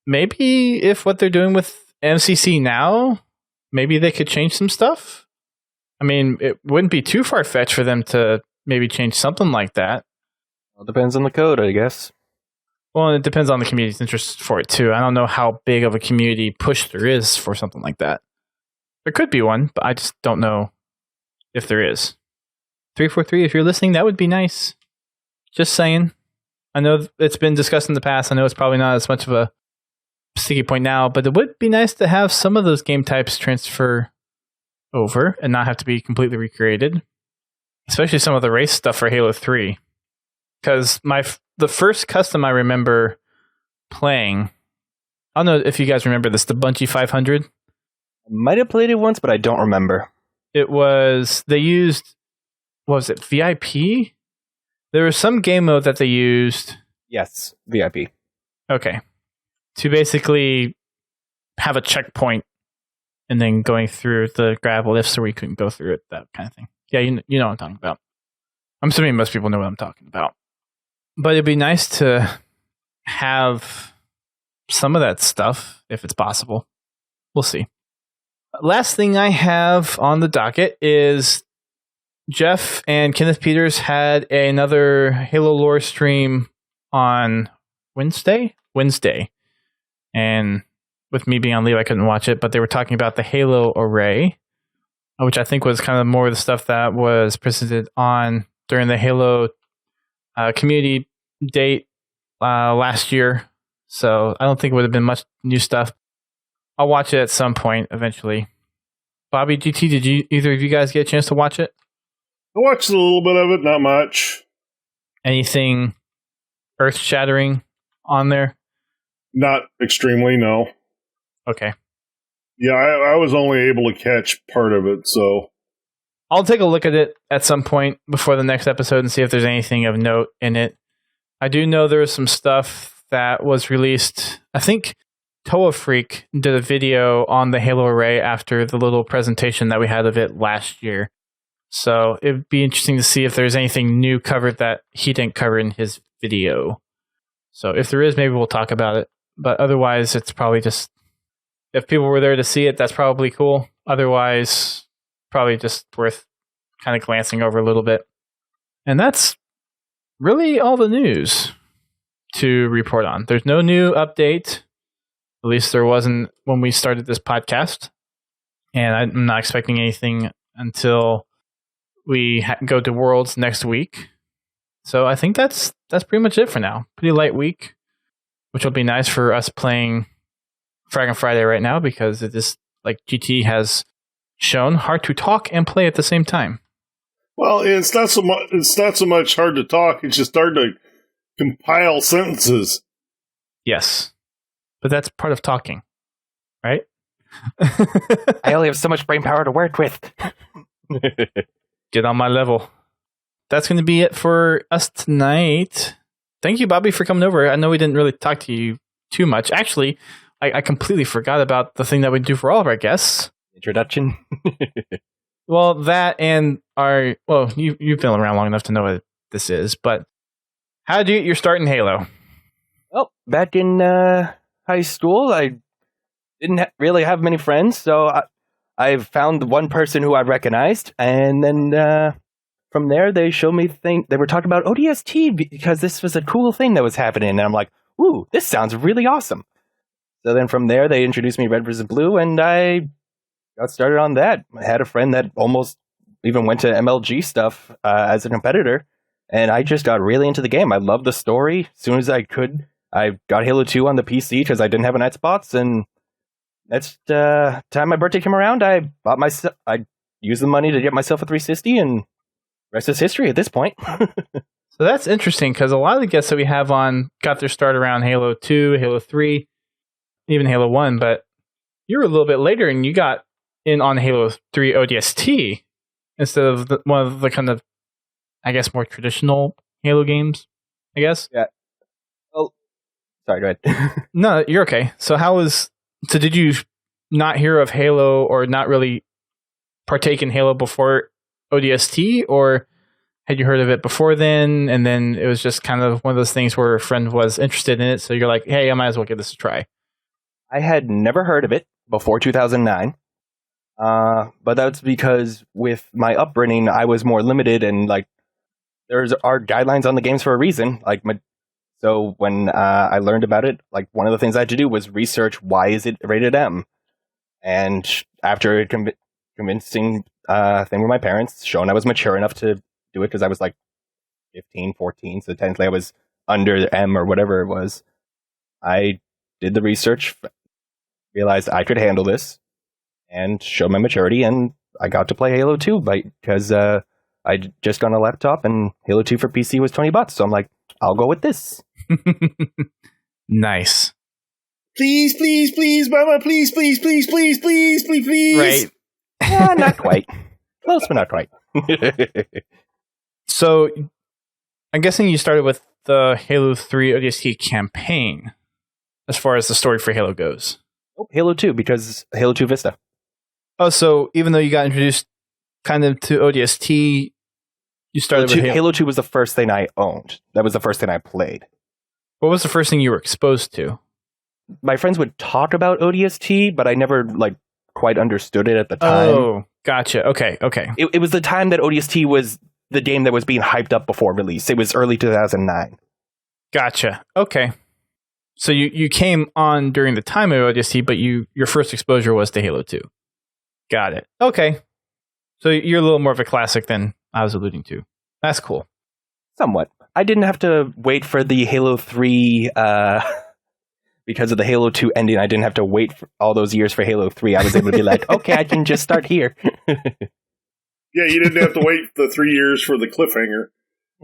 maybe if what they're doing with MCC now, maybe they could change some stuff. I mean, it wouldn't be too far-fetched for them to maybe change something like that. Well, it depends on the code, I guess. Well, it depends on the community's interest for it, too. I don't know how big of a community push there is for something like that. There could be one, but I just don't know if there is. 343, if you're listening, that would be nice. Just saying. I know it's been discussed in the past. I know it's probably not as much of a sticky point now, but it would be nice to have some of those game types transfer over and not have to be completely recreated. Especially some of the race stuff for Halo 3. Because the first custom I remember playing, I don't know if you guys remember this, the Bungie 500. I might have played it once, but I don't remember. It was, they used, what was it, VIP? There was some game mode that they used. Yes, VIP. Okay. To basically have a checkpoint and then going through the gravel lifts where we couldn't go through it, that kind of thing. Yeah, you know what I'm talking about. I'm assuming most people know what I'm talking about. But it'd be nice to have some of that stuff, if it's possible. We'll see. Last thing I have on the docket is Jeff and Kenneth Peters had another Halo lore stream on Wednesday. And with me being on leave, I couldn't watch it, but they were talking about the Halo array, which I think was kind of more of the stuff that was presented on during the Halo community date last year So I don't think it would have been much new stuff. I'll watch it at some point eventually. Bobby, GT, did either of you guys get a chance to watch it? I watched a little bit of it, not much. Anything earth-shattering on there? Not extremely, no. Okay. Yeah, I was only able to catch part of it, so. I'll take a look at it at some point before the next episode and see if there's anything of note in it. I do know there was some stuff that was released. I think Toa Freak did a video on the Halo Array after the little presentation that we had of it last year. So it'd be interesting to see if there's anything new covered that he didn't cover in his video. So if there is, maybe we'll talk about it. But otherwise, it's probably just, if people were there to see it, that's probably cool. Otherwise, probably just worth kind of glancing over a little bit. And that's really all the news to report on. There's no new update. At least there wasn't when we started this podcast. And I'm not expecting anything until we go to Worlds next week. So I think that's pretty much it for now. Pretty light week, which will be nice for us playing Frag Friday right now because it is, like GT has shown, hard to talk and play at the same time. Well, it's not so much. It's not so much hard to talk. It's just hard to compile sentences. Yes, but that's part of talking, right? I only have so much brain power to work with. Get on my level. That's going to be it for us tonight. Thank you, Bobby, for coming over. I know we didn't really talk to you too much. Actually, I completely forgot about the thing that we do for all of our guests. Introduction. Well, that and you've been around long enough to know what this is, but how did you get your start in Halo? Well, back in high school, I didn't really have many friends, so I found one person who I recognized, and then from there they showed me they were talking about ODST because this was a cool thing that was happening, and I'm like, ooh, this sounds really awesome. So then from there they introduced me Red vs. Blue, and I got started on that. I had a friend that almost even went to MLG stuff as a competitor, and I just got really into the game. I loved the story. As soon as I could, I got Halo 2 on the PC because I didn't have a night spots, and next time my birthday came around, I used the money to get myself a 360, and rest is history at this point. So that's interesting because a lot of the guests that we have on got their start around Halo 2, Halo 3, even Halo 1, but you were a little bit later and you got in on Halo 3 ODST instead of one of the kind of, I guess, more traditional Halo games, I guess? Yeah. Oh, sorry, go ahead. No, you're okay. So did you not hear of Halo or not really partake in Halo before ODST, or had you heard of it before then, and then it was just kind of one of those things where a friend was interested in it, so you're like, hey, I might as well give this a try? I had never heard of it before 2009, but that's because with my upbringing, I was more limited, and like there's our guidelines on the games for a reason. So when I learned about it, like one of the things I had to do was research why is it rated M, and after a convincing thing with my parents, showing I was mature enough to do it because I was like 15, 14, so technically I was under M or whatever it was. I did the research, realized I could handle this, and showed my maturity, and I got to play Halo 2 because I just got on a laptop, and Halo 2 for PC was $20, so I'm like, I'll go with this. Nice. Please, please, please, Mama, please, please, please, please, please, please, please. Right. Not quite. Close, but not quite. So, I'm guessing you started with the Halo 3 ODST campaign, as far as the story for Halo goes. Oh, Halo 2, because Halo 2 Vista. Oh, so even though you got introduced kind of to ODST, you started with Halo 2 was the first thing I owned. That was the first thing I played. What was the first thing you were exposed to? My friends would talk about ODST, but I never quite understood it at the time. Oh, gotcha. Okay. It was the time that ODST was the game that was being hyped up before release. It was early 2009. Gotcha. Okay. So you came on during the time of ODST, but your first exposure was to Halo 2. Got it. Okay. So you're a little more of a classic than I was alluding to. That's cool. Somewhat. I didn't have to wait for the Halo 3 because of the Halo 2 ending, I didn't have to wait for all those years for Halo 3. I was able to be like, okay, I can just start here. Yeah, you didn't have to wait the 3 years for the cliffhanger.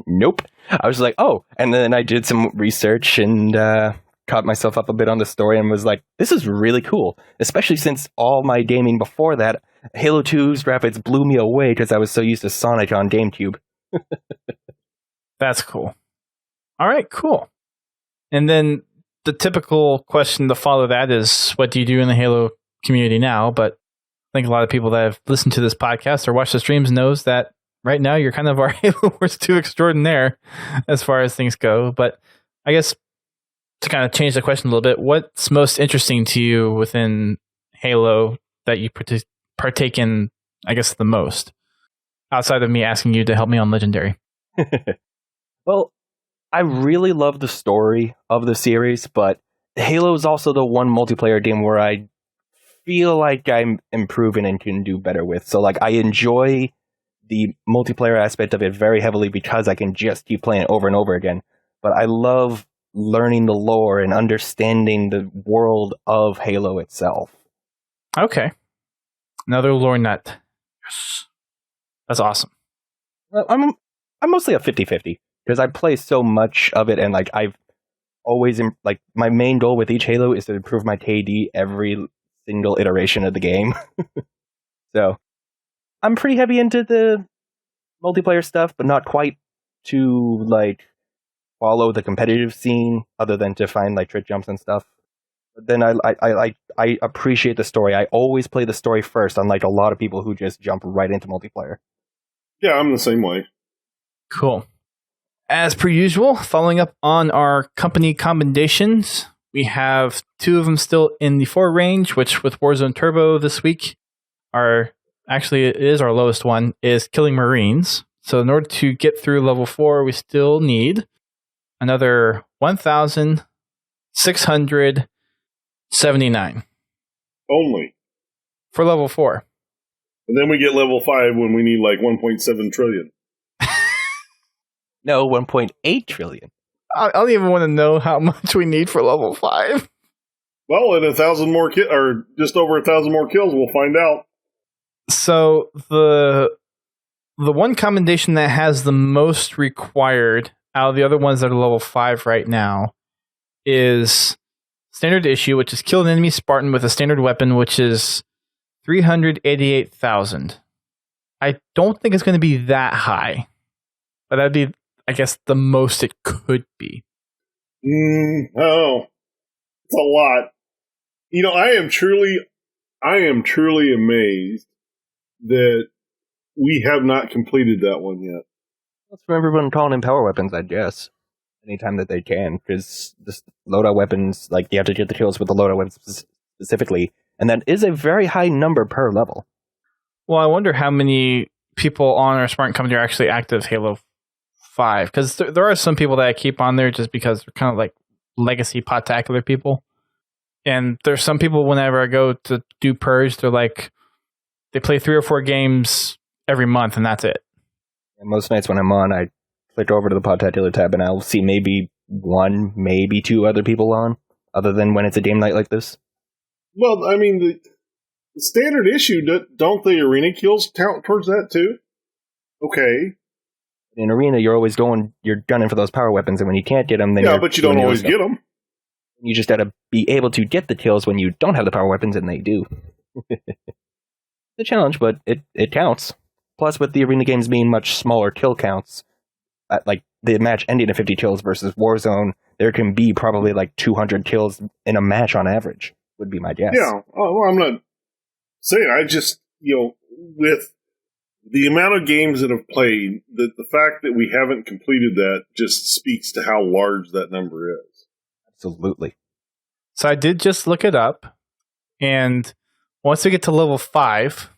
Nope. I was like, oh, and then I did some research and caught myself up a bit on the story and was like, this is really cool, especially since all my gaming before that, Halo 2's graphics blew me away because I was so used to Sonic on GameCube. That's cool. All right, cool. And then the typical question to follow that is, what do you do in the Halo community now? But I think a lot of people that have listened to this podcast or watched the streams knows that right now you're kind of our Halo Wars 2 extraordinaire as far as things go. But I guess to kind of change the question a little bit, what's most interesting to you within Halo that you partake in, I guess, the most? Outside of me asking you to help me on Legendary. Well, I really love the story of the series, but Halo is also the one multiplayer game where I feel like I'm improving and can do better with. So, like, I enjoy the multiplayer aspect of it very heavily because I can just keep playing it over and over again. But I love learning the lore and understanding the world of Halo itself. Okay. Another lore nut. Yes. That's awesome. Well, I'm mostly a 50-50 because I play so much of it, and like I've always like my main goal with each Halo is to improve my KD every single iteration of the game. So I'm pretty heavy into the multiplayer stuff, but not quite to like follow the competitive scene, other than to find like trick jumps and stuff. But then I appreciate the story. I always play the story first, unlike a lot of people who just jump right into multiplayer. Yeah, I'm the same way. Cool. As per usual, following up on our company commendations, we have 2 of them still in the 4 range, which with Warzone Turbo this week, it is our lowest one, is Killing Marines. So in order to get through level 4, we still need another 1,679. Only. For level 4. And then we get level 5 when we need like 1.7 trillion. No, 1.8 trillion. I don't even want to know how much we need for level 5. Well, in 1,000 more or just over 1,000 more kills, we'll find out. So the one commendation that has the most required out of the other ones that are level 5 right now is standard issue, which is kill an enemy Spartan with a standard weapon, which is 388,000. I don't think it's going to be that high, but that'd be, I guess, the most it could be. Oh, it's a lot. You know, I am truly amazed that we have not completed that one yet. Let's remember everyone calling in power weapons, I guess. Anytime that they can, because this loadout weapons, like, you have to get the kills with the loadout weapons specifically, and that is a very high number per level. Well, I wonder how many people on our Spartan company are actually active Halo 5, because there are some people that I keep on there just because they're kind of like legacy Podtacular people. And there's some people, whenever I go to do Purge, they're like, they play 3 or 4 games every month, and that's it. And most nights when I'm on, I click over to the Podtacular tab, and I'll see maybe 1, maybe 2 other people on, other than when it's a game night like this. Well, I mean, the standard issue, don't the arena kills count towards that too? Okay. In arena, you're gunning for those power weapons, and when you can't get them, then but you don't always get them. You just gotta be able to get the kills when you don't have the power weapons, and they do. It's a challenge, but it counts. Plus, with the arena games being much smaller kill counts, like the match ending at 50 kills versus Warzone, there can be probably like 200 kills in a match on average, would be my guess. Yeah, well, I'm not saying, I just, with the amount of games that have played, the fact that we haven't completed that just speaks to how large that number is. Absolutely. So I did just look it up, and once we get to level 5,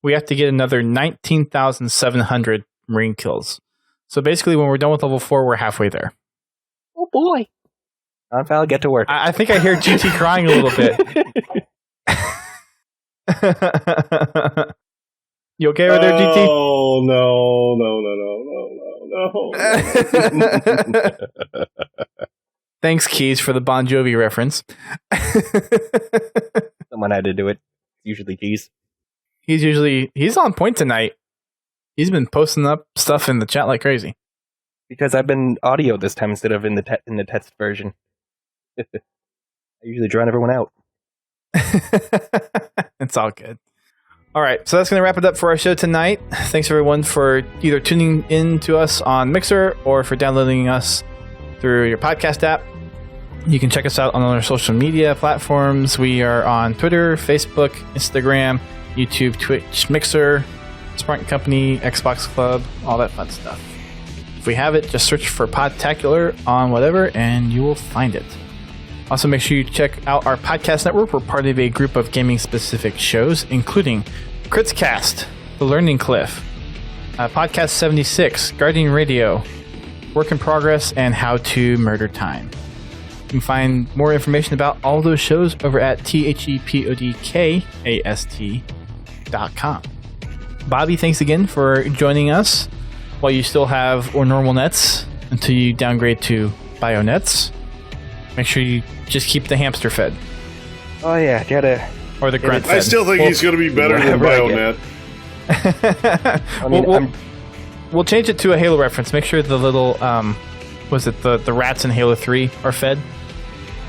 we have to get another 19,700 Marine kills. So basically, when we're done with level 4, we're halfway there. Oh boy. I'll get to work. I think I hear GT crying a little bit. You okay over there, GT? Oh, no. Thanks, Keys, for the Bon Jovi reference. Someone had to do it. Usually Keys. He's on point tonight. He's been posting up stuff in the chat like crazy. Because I've been audio this time instead of in the text version. I usually drown everyone out. It's all good. All right, so that's going to wrap it up for our show tonight. Thanks, everyone, for either tuning in to us on Mixer or for downloading us through your podcast app. You can check us out on our social media platforms. We are on Twitter, Facebook, Instagram, YouTube, Twitch, Mixer, Smart Company, Xbox Club, all that fun stuff. If we have it, just search for Podtacular on whatever, and you will find it. Also, make sure you check out our podcast network. We're part of a group of gaming-specific shows, including Critscast, The Learning Cliff, Podcast 76, Guardian Radio, Work in Progress, and How to Murder Time. You can find more information about all those shows over at thepodcast.com. Bobby, thanks again for joining us while you still have or normal nets until you downgrade to Bionets. Make sure you just keep the hamster fed. Oh yeah, gotta. Or the grunt fed. I still think he's going to be better than Bionet. I mean, we'll change it to a Halo reference. Make sure the little, was it the rats in Halo 3 are fed?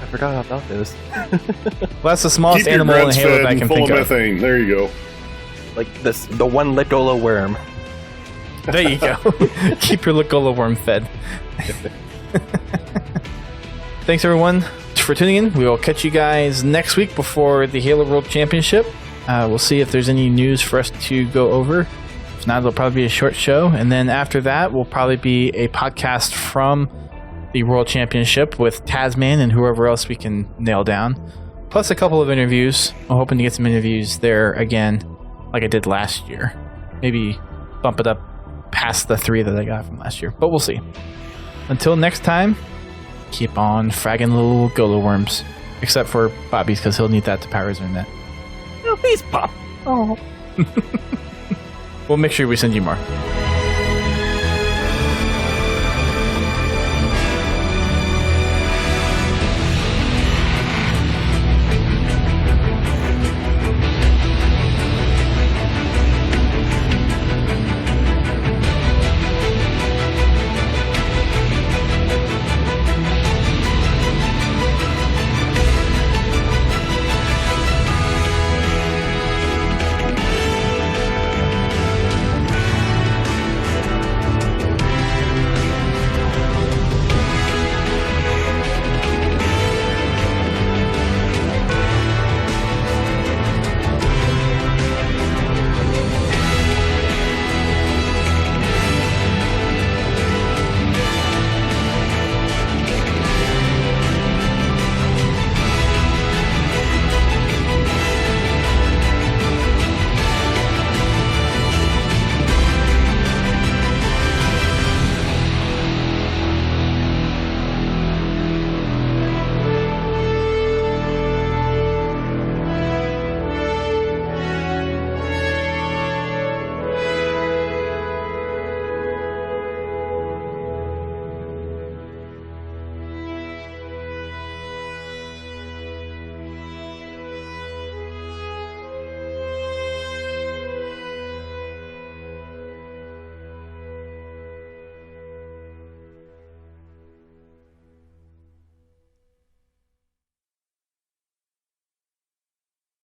I forgot about those. Well, that's the smallest Keep your animal in grunts Halo fed that I and can full think of of. methane. There you go. Like the one Licola worm. There you go. Keep your Licola worm fed. Thanks, everyone, for tuning in. We will catch you guys next week before the Halo World Championship. We'll see if there's any news for us to go over. If not, it'll probably be a short show. And then after that, will probably be a podcast from the World Championship with Tasman and whoever else we can nail down. Plus a couple of interviews. I'm hoping to get some interviews there again, like I did last year. Maybe bump it up past the 3 that I got from last year. But we'll see. Until next time, keep on fragging little Golo worms. Except for Bobby's, because he'll need that to power his internet. Oh, please pop. Oh. We'll make sure we send you more.